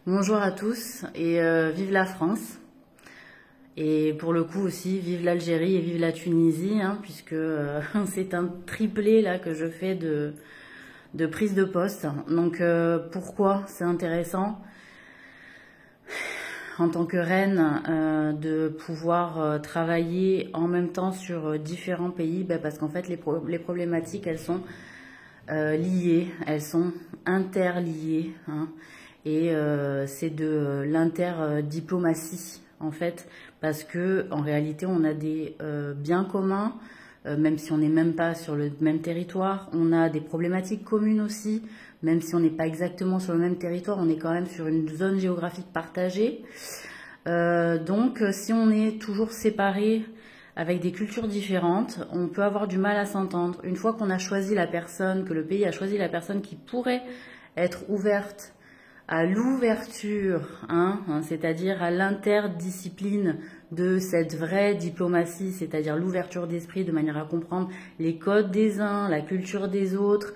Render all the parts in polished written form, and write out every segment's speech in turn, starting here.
Bonjour à tous et vive la France. Et pour le coup aussi, vive l'Algérie et vive la Tunisie, hein, puisque c'est un triplé là que je fais de prise de poste. Donc pourquoi c'est intéressant en tant que reine de pouvoir travailler en même temps sur différents pays, parce qu'en fait les problématiques elles sont liées, elles sont interliées, hein, et c'est de l'interdiplomatie en fait, parce que en réalité on a des biens communs, même si on n'est même pas sur le même territoire, on a des problématiques communes aussi, même si on n'est pas exactement sur le même territoire, on est quand même sur une zone géographique partagée. Donc si on est toujours séparés avec des cultures différentes, on peut avoir du mal à s'entendre. Une fois qu'on a choisi la personne, que le pays a choisi la personne qui pourrait être ouverte à l'ouverture, c'est-à-dire à l'interdiscipline de cette vraie diplomatie, c'est-à-dire l'ouverture d'esprit de manière à comprendre les codes des uns, la culture des autres,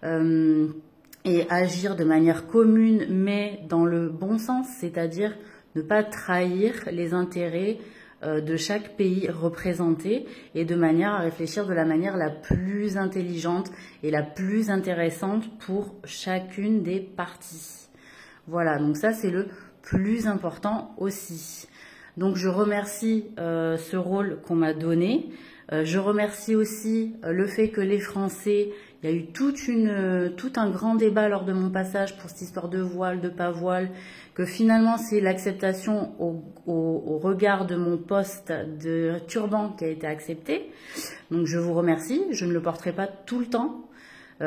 et agir de manière commune, mais dans le bon sens, c'est-à-dire ne pas trahir les intérêts de chaque pays représenté et de manière à réfléchir de la manière la plus intelligente et la plus intéressante pour chacune des parties. Voilà, donc ça c'est le plus important aussi. Donc je remercie ce rôle qu'on m'a donné. Je remercie aussi le fait que les Français, il y a eu tout un grand débat lors de mon passage pour cette histoire de voile, de pas voile, que finalement c'est l'acceptation au regard de mon poste de turban qui a été accepté. Donc je vous remercie, je ne le porterai pas tout le temps.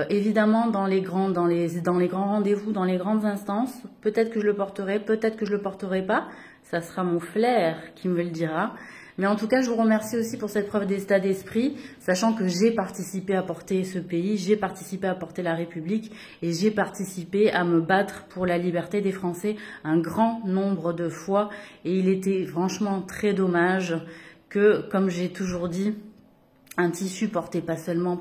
Évidemment, dans les grands rendez-vous, dans les grandes instances, peut-être que je le porterai, peut-être que je le porterai pas. Ça sera mon flair qui me le dira. Mais en tout cas, je vous remercie aussi pour cette preuve d'état d'esprit, sachant que j'ai participé à porter ce pays, j'ai participé à porter la République et j'ai participé à me battre pour la liberté des Français un grand nombre de fois. Et il était franchement très dommage que, comme j'ai toujours dit, un tissu porté pas seulement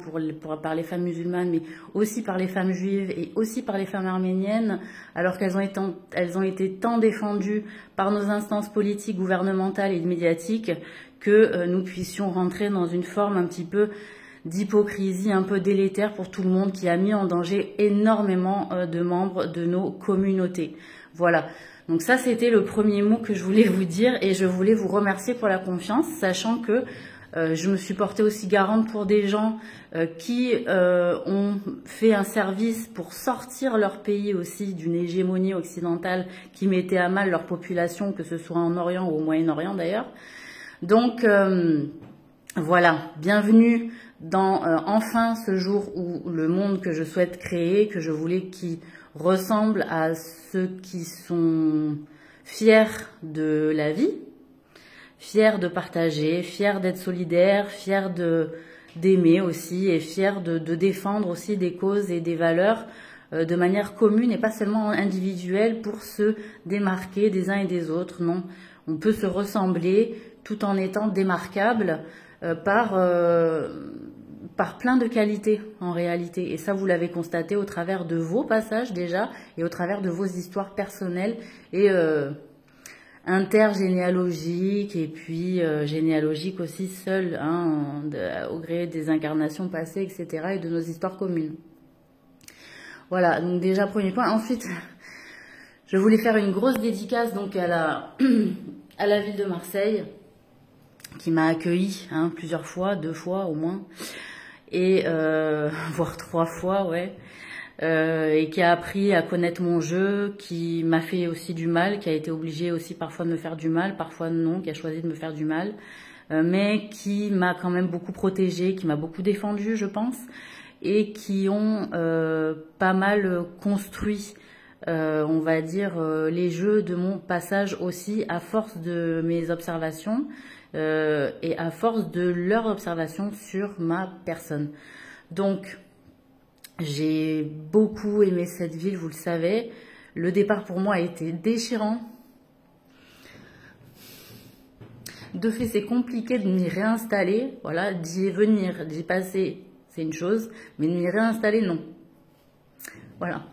par les femmes musulmanes, mais aussi par les femmes juives et aussi par les femmes arméniennes, alors qu'elles ont été tant défendues par nos instances politiques, gouvernementales et médiatiques, que nous puissions rentrer dans une forme un petit peu d'hypocrisie un peu délétère pour tout le monde, qui a mis en danger énormément de membres de nos communautés. Voilà. Donc ça, c'était le premier mot que je voulais vous dire, et je voulais vous remercier pour la confiance, sachant que je me suis portée aussi garante pour des gens qui ont fait un service pour sortir leur pays aussi d'une hégémonie occidentale qui mettait à mal leur population, que ce soit en Orient ou au Moyen-Orient d'ailleurs. Donc voilà, bienvenue dans enfin ce jour où le monde que je souhaite créer, que je voulais qui ressemble à ceux qui sont fiers de la vie, fier de partager, fier d'être solidaire, fier d'aimer aussi, et fier de défendre aussi des causes et des valeurs de manière commune et pas seulement individuelle pour se démarquer des uns et des autres. Non, on peut se ressembler tout en étant démarquable par plein de qualités en réalité. Et ça, vous l'avez constaté au travers de vos passages déjà et au travers de vos histoires personnelles et intergénéalogique et puis généalogique aussi seul, au gré des incarnations passées, etc. et de nos histoires communes. Voilà, donc déjà premier point. Ensuite, je voulais faire une grosse dédicace donc à la ville de Marseille, qui m'a accueilli plusieurs fois, 2 fois au moins, et voire 3 fois, ouais. Et qui a appris à connaître mon jeu, qui m'a fait aussi du mal, qui a été obligé aussi parfois de me faire du mal, parfois non, qui a choisi de me faire du mal, mais qui m'a quand même beaucoup protégée, qui m'a beaucoup défendue, je pense, et qui ont pas mal construit, on va dire, les jeux de mon passage aussi, à force de mes observations et à force de leur observation sur ma personne. Donc, j'ai beaucoup aimé cette ville, vous le savez. Le départ pour moi a été déchirant. De fait, c'est compliqué de m'y réinstaller. Voilà, d'y venir, d'y passer, c'est une chose. Mais de m'y réinstaller, non. Voilà.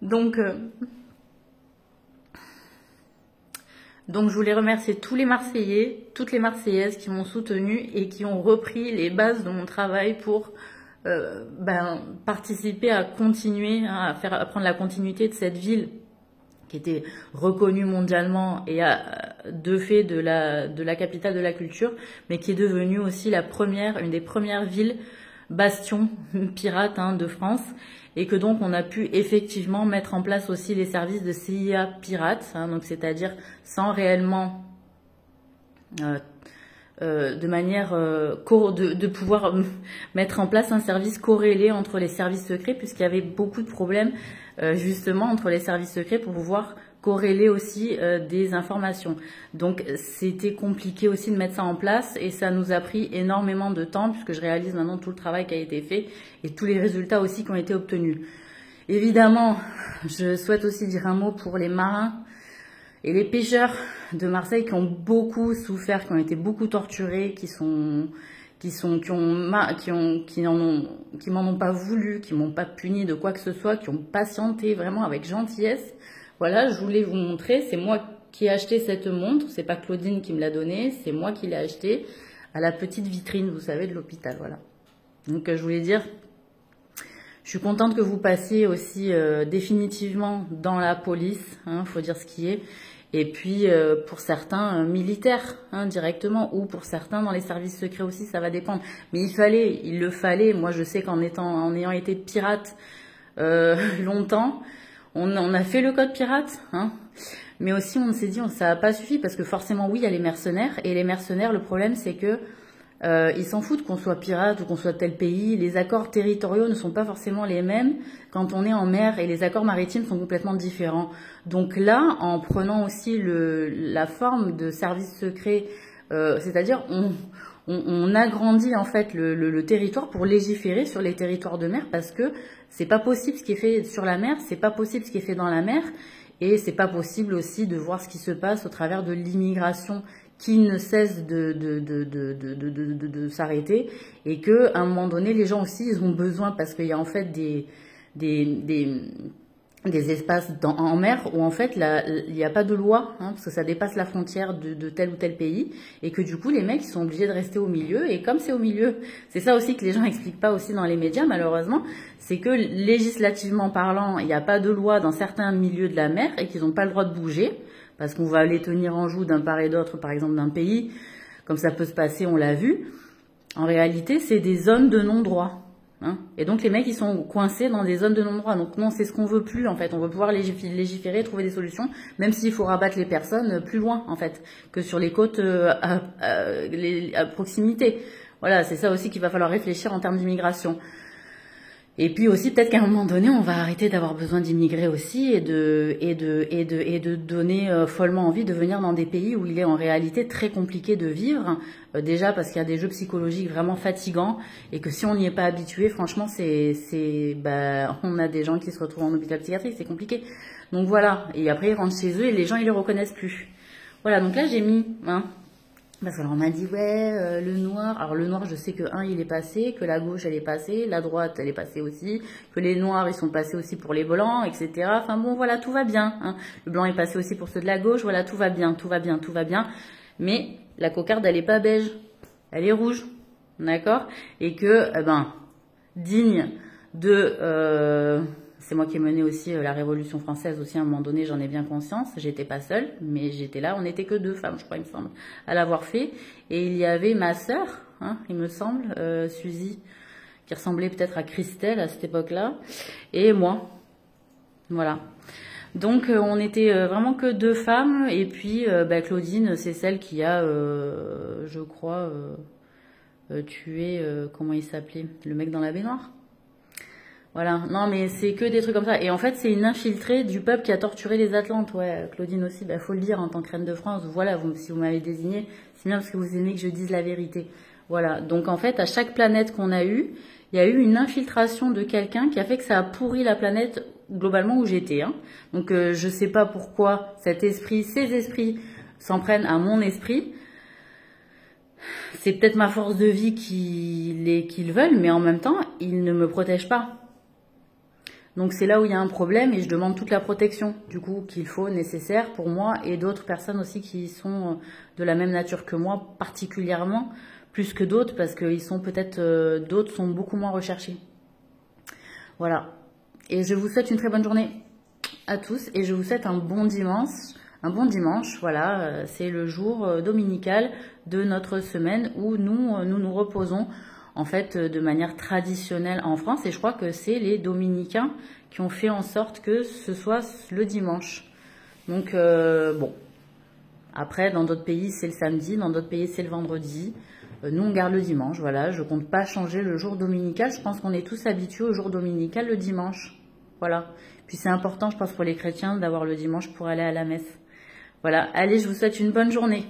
Donc, donc je voulais remercier tous les Marseillais, toutes les Marseillaises qui m'ont soutenue et qui ont repris les bases de mon travail pour participer à continuer, hein, à prendre la continuité de cette ville qui était reconnue mondialement et de fait de la capitale de la culture, mais qui est devenue aussi une des premières villes bastions pirates, hein, de France, et que donc on a pu effectivement mettre en place aussi les services de CIA pirates, hein, donc c'est-à-dire sans réellement de manière de pouvoir mettre en place un service corrélé entre les services secrets, puisqu'il y avait beaucoup de problèmes justement entre les services secrets pour pouvoir corréler aussi des informations. Donc c'était compliqué aussi de mettre ça en place et ça nous a pris énormément de temps, puisque je réalise maintenant tout le travail qui a été fait et tous les résultats aussi qui ont été obtenus. Évidemment, je souhaite aussi dire un mot pour les marins et les pêcheurs de Marseille qui ont beaucoup souffert, qui ont été beaucoup torturés, qui m'en ont pas voulu, qui m'ont pas puni de quoi que ce soit, qui ont patienté vraiment avec gentillesse. Voilà, je voulais vous montrer, c'est moi qui ai acheté cette montre, c'est pas Claudine qui me l'a donnée, c'est moi qui l'ai achetée à la petite vitrine, vous savez, de l'hôpital, voilà. Donc je voulais dire, je suis contente que vous passiez aussi définitivement dans la police, hein, faut dire ce qui est. Et puis pour certains militaires, hein, directement, ou pour certains dans les services secrets aussi, ça va dépendre. Mais il le fallait. Moi, je sais en ayant été pirate longtemps, on a fait le code pirate, hein. Mais aussi on s'est dit, ça n'a pas suffi parce que forcément, oui, il y a les mercenaires. Et les mercenaires, le problème, c'est que ils s'en foutent qu'on soit pirate ou qu'on soit tel pays. Les accords territoriaux ne sont pas forcément les mêmes quand on est en mer et les accords maritimes sont complètement différents. Donc là, en prenant aussi la forme de service secret, c'est-à-dire on agrandit en fait le territoire pour légiférer sur les territoires de mer parce que c'est pas possible ce qui est fait sur la mer, c'est pas possible ce qui est fait dans la mer et c'est pas possible aussi de voir ce qui se passe au travers de l'immigration qui ne cesse de s'arrêter et que à un moment donné les gens aussi ils ont besoin parce qu'il y a en fait des espaces en mer où en fait il n'y a pas de loi, hein, parce que ça dépasse la frontière de tel ou tel pays et que du coup les mecs ils sont obligés de rester au milieu et comme c'est au milieu, c'est ça aussi que les gens n'expliquent pas aussi dans les médias malheureusement, c'est que législativement parlant il n'y a pas de loi dans certains milieux de la mer et qu'ils n'ont pas le droit de bouger parce qu'on va les tenir en joue d'un part et d'autre, par exemple d'un pays, comme ça peut se passer, on l'a vu. En réalité, c'est des zones de non-droit. Hein, et donc les mecs, ils sont coincés dans des zones de non-droit. Donc non, c'est ce qu'on veut plus, en fait. On veut pouvoir légiférer, trouver des solutions, même s'il faut rabattre les personnes plus loin, en fait, que sur les côtes à proximité. Voilà, c'est ça aussi qu'il va falloir réfléchir en termes d'immigration. Et puis aussi, peut-être qu'à un moment donné, on va arrêter d'avoir besoin d'immigrer aussi et de donner follement envie de venir dans des pays où il est en réalité très compliqué de vivre. Déjà parce qu'il y a des jeux psychologiques vraiment fatigants et que si on n'y est pas habitué, franchement, on a des gens qui se retrouvent en hôpital psychiatrique, c'est compliqué. Donc voilà. Et après, ils rentrent chez eux et les gens, ils les reconnaissent plus. Voilà. Donc là, j'ai mis, hein. Parce qu'on m'a dit, ouais, le noir. Alors, le noir, je sais que il est passé, que la gauche, elle est passée, la droite, elle est passée aussi, que les noirs, ils sont passés aussi pour les blancs, etc. Enfin bon, voilà, tout va bien. Hein. Le blanc est passé aussi pour ceux de la gauche. Voilà, tout va bien, tout va bien, tout va bien. Mais la cocarde, elle est pas beige. Elle est rouge. D'accord? Et que, digne de... c'est moi qui ai mené aussi la Révolution française aussi à un moment donné, j'en ai bien conscience. J'étais pas seule, mais j'étais là. On n'était que 2 femmes, je crois, il me semble, à l'avoir fait. Et il y avait ma sœur, hein, il me semble, Suzy, qui ressemblait peut-être à Christelle à cette époque-là, et moi. Voilà. Donc on était vraiment que 2 femmes. Et puis Claudine, c'est celle qui a, je crois, tué, comment il s'appelait, le mec dans la baignoire. Voilà, non mais c'est que des trucs comme ça. Et en fait, c'est une infiltrée du peuple qui a torturé les Atlantes. Ouais, Claudine aussi, faut le dire en tant que reine de France. Voilà, si vous m'avez désignée, c'est bien parce que vous aimez que je dise la vérité. Voilà, donc en fait, à chaque planète qu'on a eue, il y a eu une infiltration de quelqu'un qui a fait que ça a pourri la planète globalement où j'étais. Hein. Donc je sais pas pourquoi ces esprits s'en prennent à mon esprit. C'est peut-être ma force de vie qu'ils veulent, mais en même temps, ils ne me protègent pas. Donc c'est là où il y a un problème et je demande toute la protection du coup qu'il faut, nécessaire pour moi et d'autres personnes aussi qui sont de la même nature que moi, particulièrement, plus que d'autres parce qu'ils sont peut-être, d'autres sont beaucoup moins recherchés. Voilà. Et je vous souhaite une très bonne journée à tous et je vous souhaite un bon dimanche. Un bon dimanche, voilà, c'est le jour dominical de notre semaine où nous reposons en fait de manière traditionnelle en France et je crois que c'est les dominicains qui ont fait en sorte que ce soit le dimanche. Donc bon, après dans d'autres pays c'est le samedi, dans d'autres pays c'est le vendredi. Nous on garde le dimanche, voilà, je compte pas changer le jour dominical, je pense qu'on est tous habitués au jour dominical le dimanche. Voilà. Puis c'est important je pense pour les chrétiens d'avoir le dimanche pour aller à la messe. Voilà, allez, je vous souhaite une bonne journée.